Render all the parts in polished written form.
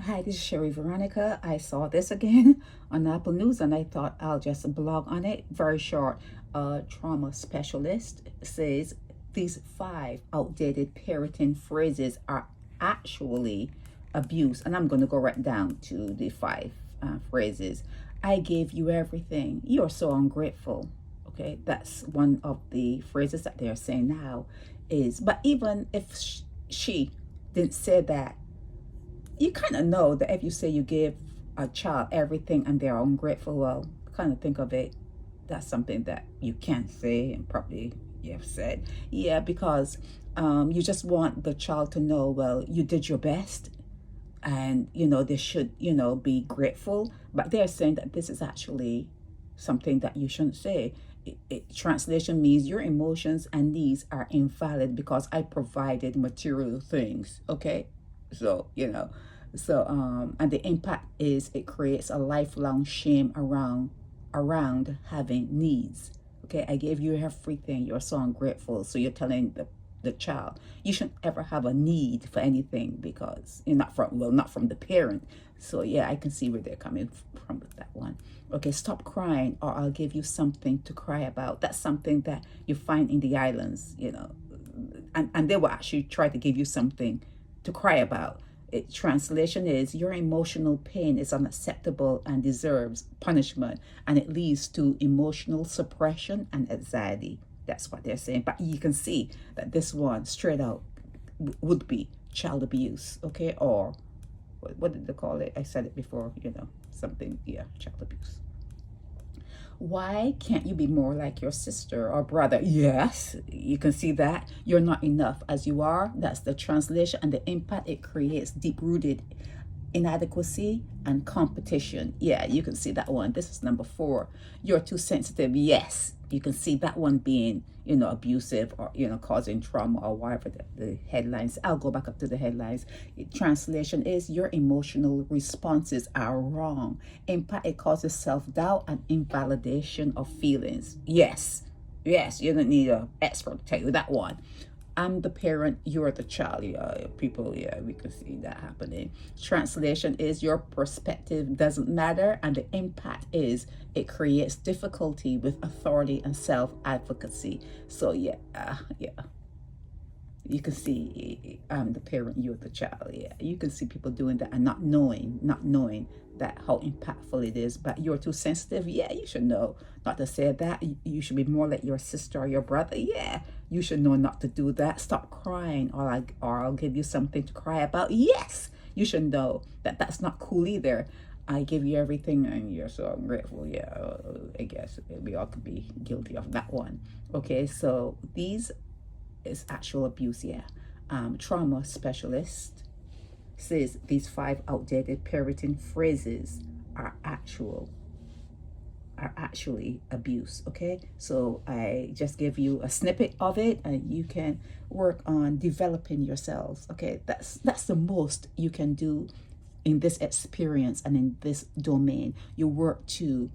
Hi, this is Sherry Veronica. I saw this again on Apple News and I thought I'll just blog on it. Very short. Trauma specialist says these 5 outdated parenting phrases are actually abuse. And I'm going to go right down to the 5 phrases. I gave you everything. You're so ungrateful. Okay, that's one of the phrases that they're saying now is, but even if she didn't say that, you kind of know that if you say you give a child everything and they're ungrateful, well, kind of think of it, that's something that you can't say and probably you have said. Yeah, because you just want the child to know, well, you did your best and, they should, be grateful. But they're saying that this is actually something that you shouldn't say. Translation means your emotions and needs are invalid because I provided material things. Okay, so and the impact is it creates a lifelong shame around having needs. Okay, I gave you everything, you're so ungrateful. So you're telling the child you shouldn't ever have a need for anything because you're not from the parent. So yeah, I can see where they're coming from with that one. Okay, stop crying or I'll give you something to cry about. That's something that you find in the islands, and they will actually try to give you something to cry about. Translation is your emotional pain is unacceptable and deserves punishment, and it leads to emotional suppression and anxiety. That's what they're saying. But you can see that this one straight out would be child abuse. Okay, or what did they call it? I said it before, something, yeah, child abuse. Why can't you be more like your sister or brother? Yes, you can see that. You're not enough as you are. That's the translation, and the impact it creates deep-rooted inadequacy and competition. Yeah, you can see that one. This is number 4. You're too sensitive. Yes, you can see that one being, abusive or, causing trauma or whatever the headlines. I'll go back up to the headlines. Translation is your emotional responses are wrong. Impact, it causes self-doubt and invalidation of feelings. Yes, you don't need an expert to tell you that one. I'm the parent, you're the child. Yeah, people, yeah, we can see that happening. Translation is your perspective doesn't matter, and the impact is it creates difficulty with authority and self-advocacy. So yeah, you can see I'm the parent, you're the child. Yeah, you can see people doing that and not knowing that how impactful it is. But you're too sensitive. Yeah, you should know not to say that. You should be more like your sister or your brother. Yeah, you should know not to do that. Stop crying, or I'll give you something to cry about. Yes, you should know that that's not cool either. I give you everything and you're so ungrateful. Yeah, I guess we all could be guilty of that one. Okay, so these is actual abuse. Yeah, trauma specialist says these 5 outdated parenting phrases are actually abuse. Okay, so I just give you a snippet of it and you can work on developing yourselves. Okay, that's the most you can do in this experience and in this domain. You work to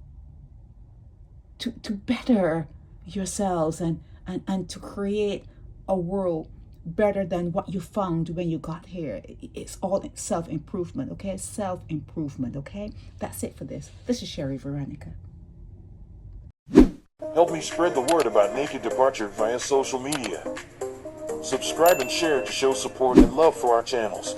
better yourselves and to create a world better than what you found when you got here. It's all self-improvement. Okay, self-improvement. Okay, that's it for this. This is Sherry Veronica. Help me spread the word about Naked Departure via social media. Subscribe and share to show support and love for our channels.